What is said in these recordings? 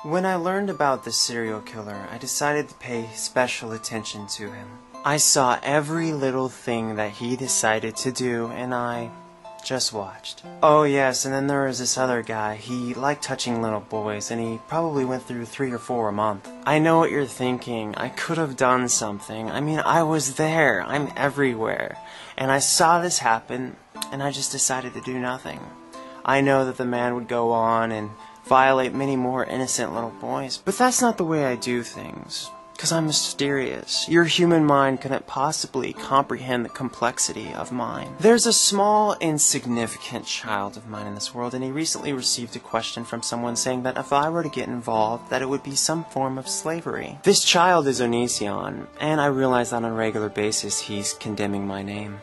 When I learned about the serial killer, I decided to pay special attention to him. I saw every little thing that he decided to do, and I just watched. Oh yes, and then there was this other guy. He liked touching little boys, and he probably went through 3 or 4 a month. I know what you're thinking. I could have done something. I mean, I was there. I'm everywhere. And I saw this happen, and I just decided to do nothing. I know that the man would go on and violate many more innocent little boys, but that's not the way I do things. Because I'm mysterious. Your human mind couldn't possibly comprehend the complexity of mine. There's a small, insignificant child of mine in this world, and he recently received a question from someone saying that if I were to get involved, that it would be some form of slavery. This child is Onision, and I realize that on a regular basis he's condemning my name.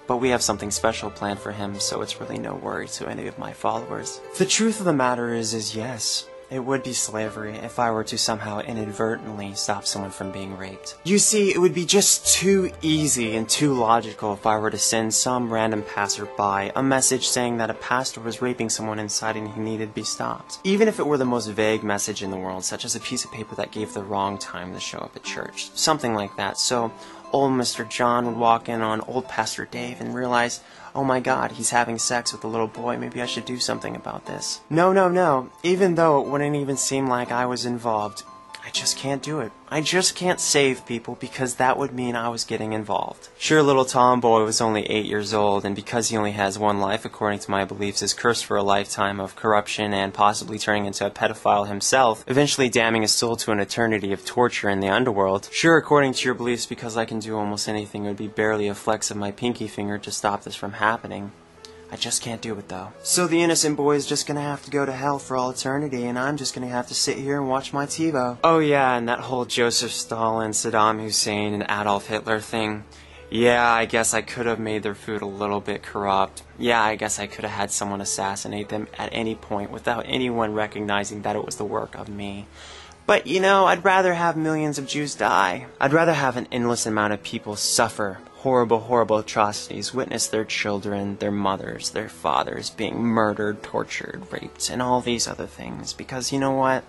But we have something special planned for him, so it's really no worry to any of my followers. The truth of the matter is yes. It would be slavery if I were to somehow inadvertently stop someone from being raped. You see, it would be just too easy and too logical if I were to send some random passerby a message saying that a pastor was raping someone inside and he needed to be stopped. Even if it were the most vague message in the world, such as a piece of paper that gave the wrong time to show up at church. Something like that. So old Mr. John would walk in on old Pastor Dave and realize, oh my God, he's having sex with a little boy, maybe I should do something about this. No. Even though it wouldn't even seem like I was involved, I just can't do it. I just can't save people because that would mean I was getting involved. Sure, little tomboy was only 8 years old, and because he only has one life, according to my beliefs, is cursed for a lifetime of corruption and possibly turning into a pedophile himself, eventually damning his soul to an eternity of torture in the underworld. Sure, according to your beliefs, because I can do almost anything, it would be barely a flex of my pinky finger to stop this from happening. I just can't do it, though. So the innocent boy is just gonna have to go to hell for all eternity, and I'm just gonna have to sit here and watch my TiVo. Oh yeah, and that whole Joseph Stalin, Saddam Hussein, and Adolf Hitler thing. Yeah, I guess I could have made their food a little bit corrupt. Yeah, I guess I could have had someone assassinate them at any point without anyone recognizing that it was the work of me. But, you know, I'd rather have millions of Jews die. I'd rather have an endless amount of people suffer horrible atrocities, witness their children, their mothers, their fathers being murdered, tortured, raped, and all these other things. Because, you know what?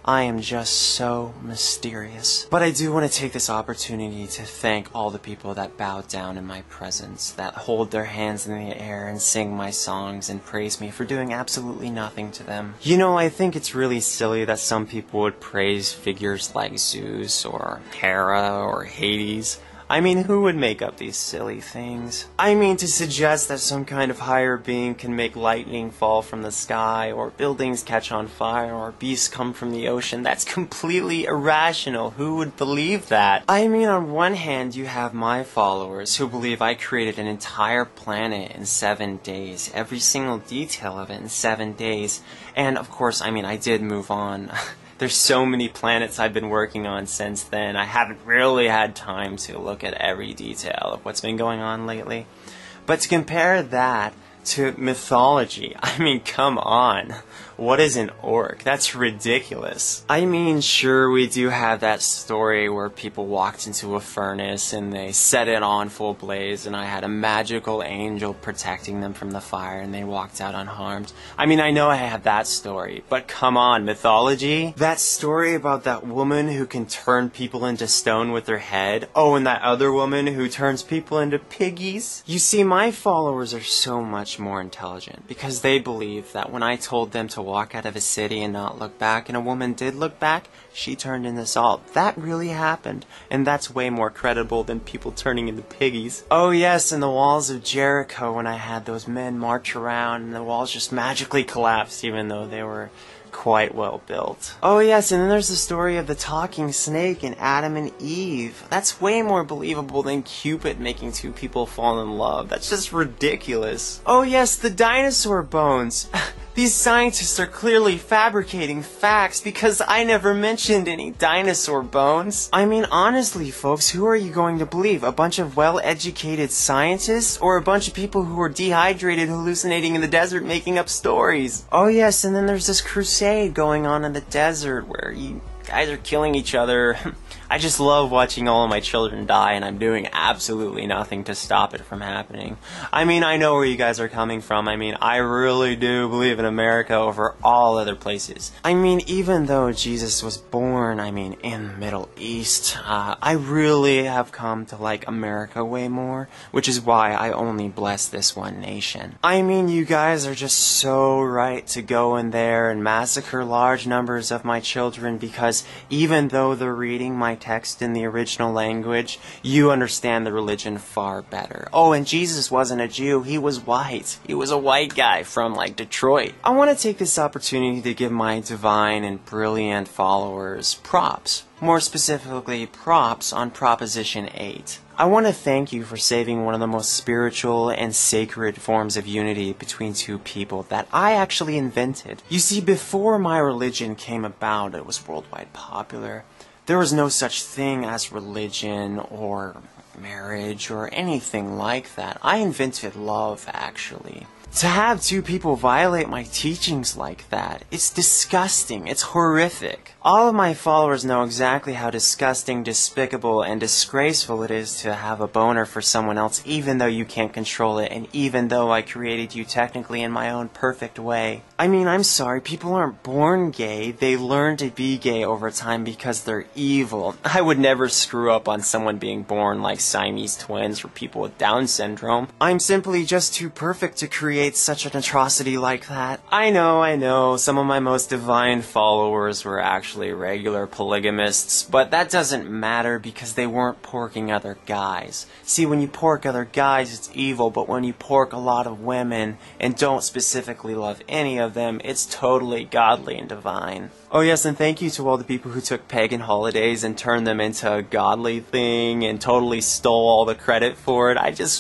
I am just so mysterious. But I do want to take this opportunity to thank all the people that bow down in my presence, that hold their hands in the air and sing my songs and praise me for doing absolutely nothing to them. You know, I think it's really silly that some people would praise figures like Zeus or Hera or Hades. I mean, who would make up these silly things? I mean, to suggest that some kind of higher being can make lightning fall from the sky, or buildings catch on fire, or beasts come from the ocean, that's completely irrational. Who would believe that? I mean, on one hand, you have my followers who believe I created an entire planet in 7 days, every single detail of it in 7 days. And, of course, I mean, I did move on. There's so many planets I've been working on since then. I haven't really had time to look at every detail of what's been going on lately. But to compare that to mythology, I mean, come on. What is an orc? That's ridiculous. I mean, sure, we do have that story where people walked into a furnace and they set it on full blaze, and I had a magical angel protecting them from the fire and they walked out unharmed. I mean, I know I have that story, but come on, mythology? That story about that woman who can turn people into stone with her head? Oh, and that other woman who turns people into piggies? You see, my followers are so much more intelligent because they believe that when I told them to walk out of a city and not look back, and a woman did look back, she turned into salt. That really happened, and that's way more credible than people turning into piggies. Oh yes, and the walls of Jericho, when I had those men march around and the walls just magically collapsed even though they were quite well built. Oh yes, and then there's the story of the talking snake and Adam and Eve. That's way more believable than Cupid making 2 people fall in love. That's just ridiculous. Oh yes, the dinosaur bones. These scientists are clearly fabricating facts because I never mentioned any dinosaur bones. I mean, honestly, folks, who are you going to believe? A bunch of well-educated scientists or a bunch of people who are dehydrated, hallucinating in the desert, making up stories? Oh yes, and then there's this crusade going on in the desert where you guys are killing each other. I just love watching all of my children die, and I'm doing absolutely nothing to stop it from happening. I mean, I know where you guys are coming from. I mean, I really do believe in America over all other places. I mean, even though Jesus was born, I mean, in the Middle East, I really have come to like America way more, which is why I only bless this one nation. I mean, you guys are just so right to go in there and massacre large numbers of my children, because even though they're reading my text in the original language, you understand the religion far better. Oh, and Jesus wasn't a Jew, he was white. He was a white guy from like Detroit. I want to take this opportunity to give my divine and brilliant followers props. More specifically, props on Proposition 8. I want to thank you for saving one of the most spiritual and sacred forms of unity between two people that I actually invented. You see, before my religion came about, it was worldwide popular. There was no such thing as religion or marriage or anything like that. I invented love, actually. To have two people violate my teachings like that, it's disgusting, it's horrific. All of my followers know exactly how disgusting, despicable, and disgraceful it is to have a boner for someone else, even though you can't control it, and even though I created you technically in my own perfect way. I mean, I'm sorry, people aren't born gay, they learn to be gay over time because they're evil. I would never screw up on someone being born like Siamese twins or people with Down syndrome. I'm simply just too perfect to create such an atrocity like that. I know, some of my most divine followers were actually regular polygamists, but that doesn't matter because they weren't porking other guys. See, when you pork other guys, it's evil, but when you pork a lot of women and don't specifically love any of them, it's totally godly and divine. Oh yes, and thank you to all the people who took pagan holidays and turned them into a godly thing and totally stole all the credit for it.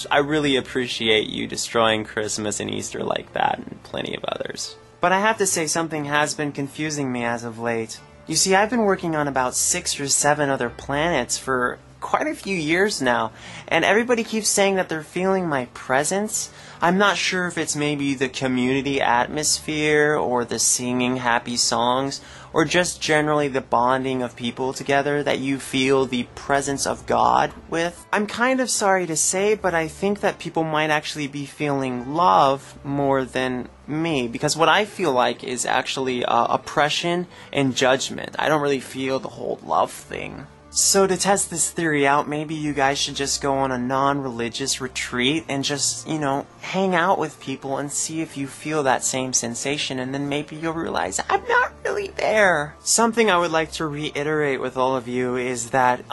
I really appreciate you destroying Christmas and Easter like that, and plenty of others. But I have to say, something has been confusing me as of late. You see, I've been working on about 6 or 7 other planets for quite a few years now, and everybody keeps saying that they're feeling my presence. I'm not sure if it's maybe the community atmosphere, or the singing happy songs, or just generally the bonding of people together that you feel the presence of God with. I'm kind of sorry to say, but I think that people might actually be feeling love more than me, because what I feel like is actually oppression and judgment. I don't really feel the whole love thing. So to test this theory out, maybe you guys should just go on a non-religious retreat and just, hang out with people and see if you feel that same sensation, and then maybe you'll realize I'm not really there. Something I would like to reiterate with all of you is that,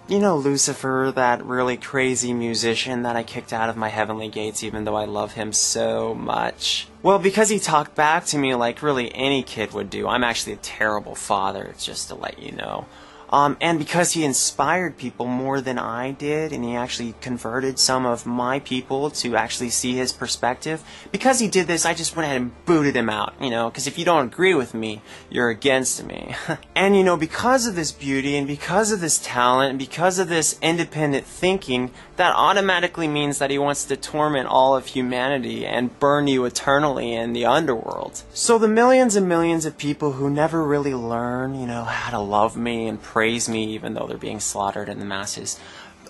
Lucifer, that really crazy musician that I kicked out of my heavenly gates even though I love him so much. Well, because he talked back to me like really any kid would do. I'm actually a terrible father, just to let you know. And because he inspired people more than I did, and he actually converted some of my people to actually see his perspective, because he did this, I just went ahead and booted him out, because if you don't agree with me, you're against me. And, because of this beauty, and because of this talent, and because of this independent thinking, that automatically means that he wants to torment all of humanity and burn you eternally in the underworld. So the millions and millions of people who never really learn, how to love me and praise me even though they're being slaughtered in the masses,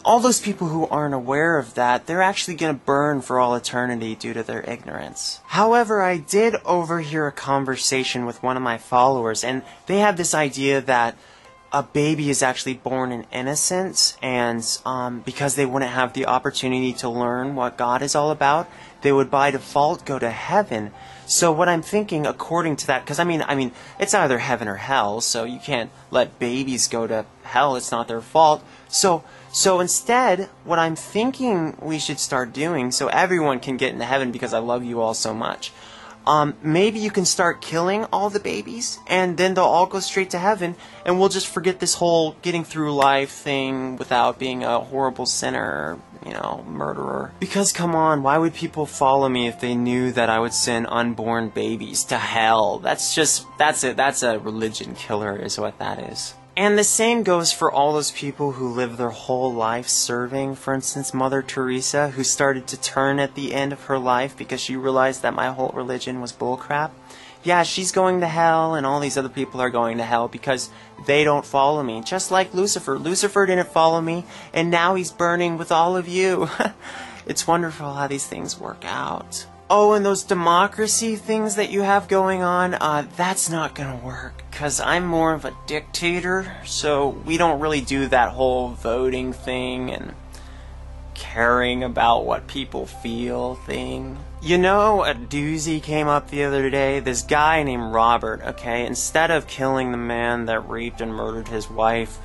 all those people who aren't aware of that, they're actually going to burn for all eternity due to their ignorance. However, I did overhear a conversation with one of my followers, and they have this idea that a baby is actually born in innocence, and because they wouldn't have the opportunity to learn what God is all about, they would by default go to heaven. So what I'm thinking, according to that, because I mean, it's either heaven or hell, so you can't let babies go to hell, it's not their fault. So instead, what I'm thinking we should start doing, so everyone can get into heaven because I love you all so much, maybe you can start killing all the babies, and then they'll all go straight to heaven, and we'll just forget this whole getting through life thing without being a horrible sinner, murderer. Because come on, why would people follow me if they knew that I would send unborn babies to hell? That's a religion killer is what that is. And the same goes for all those people who live their whole life serving. For instance, Mother Teresa, who started to turn at the end of her life because she realized that my whole religion was bullcrap. yeah, she's going to hell and all these other people are going to hell because they don't follow me. Just like Lucifer. Lucifer didn't follow me and now he's burning with all of you. It's wonderful how these things work out. Oh, and those democracy things that you have going on, that's not gonna work. Because I'm more of a dictator, so we don't really do that whole voting thing and caring about what people feel thing. You know, a doozy came up the other day. This guy named Robert, okay, instead of killing the man that raped and murdered his wife,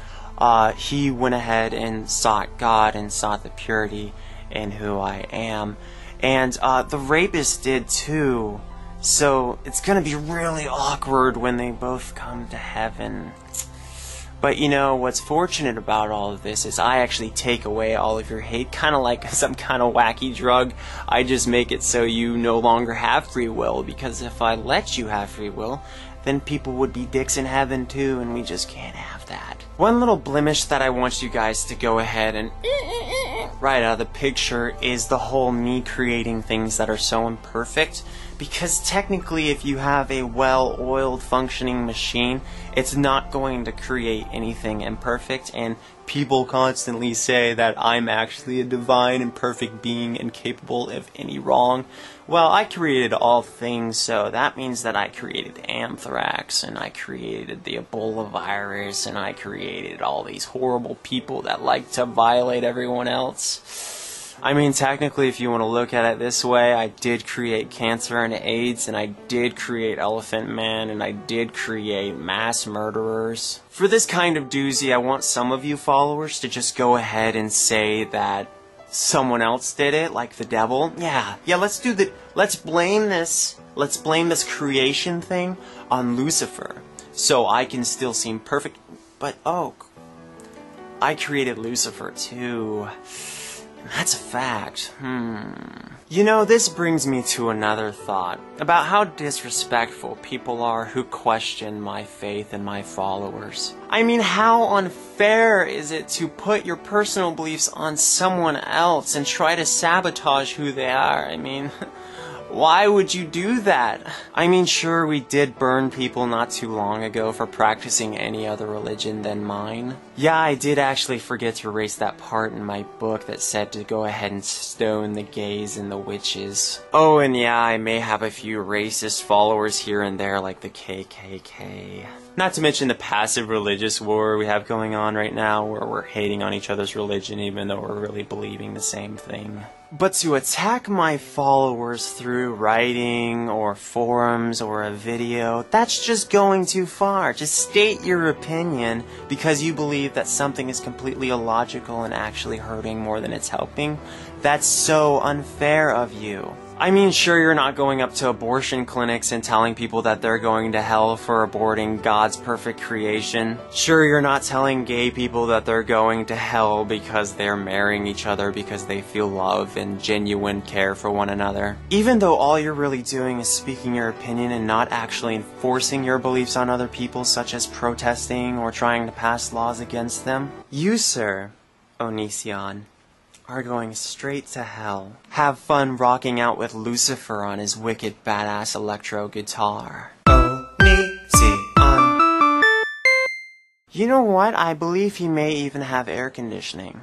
he went ahead and sought God and sought the purity in who I am. And the rapist did too. So it's gonna be really awkward when they both come to heaven. But you know, what's fortunate about all of this is I actually take away all of your hate, kind of like some kind of wacky drug. I just make it so you no longer have free will, because if I let you have free will, then people would be dicks in heaven too, and we just can't have that. One little blemish that I want you guys to go ahead and right out of the picture is the whole me creating things that are so imperfect. Because technically, if you have a well-oiled functioning machine, it's not going to create anything imperfect, and people constantly say that I'm actually a divine and perfect being incapable of any wrong. Well, I created all things, so that means that I created anthrax, and I created the Ebola virus, and I created all these horrible people that like to violate everyone else. I mean, technically, if you want to look at it this way, I did create cancer and AIDS, and I did create Elephant Man, and I did create mass murderers. For this kind of doozy, I want some of you followers to just go ahead and say that someone else did it, like the devil. Yeah, let's blame this creation thing on Lucifer, so I can still seem perfect. But, oh, I created Lucifer too. That's a fact. You know, this brings me to another thought about how disrespectful people are who question my faith and my followers. I mean, how unfair is it to put your personal beliefs on someone else and try to sabotage who they are? I mean, why would you do that? I mean, sure, we did burn people not too long ago for practicing any other religion than mine. Yeah, I did actually forget to erase that part in my book that said to go ahead and stone the gays and the witches. Oh, and yeah, I may have a few racist followers here and there, like the KKK. Not to mention the passive religious war we have going on right now, where we're hating on each other's religion even though we're really believing the same thing. But to attack my followers through writing or forums or a video, that's just going too far. Just state your opinion because you believe that something is completely illogical and actually hurting more than it's helping. That's so unfair of you. I mean, sure, you're not going up to abortion clinics and telling people that they're going to hell for aborting God's perfect creation. Sure, you're not telling gay people that they're going to hell because they're marrying each other because they feel love and genuine care for one another. Even though all you're really doing is speaking your opinion and not actually enforcing your beliefs on other people, such as protesting or trying to pass laws against them. You, sir, Onision, are going straight to hell. Have fun rocking out with Lucifer on his wicked badass electro guitar. Onision. You know what? I believe he may even have air conditioning.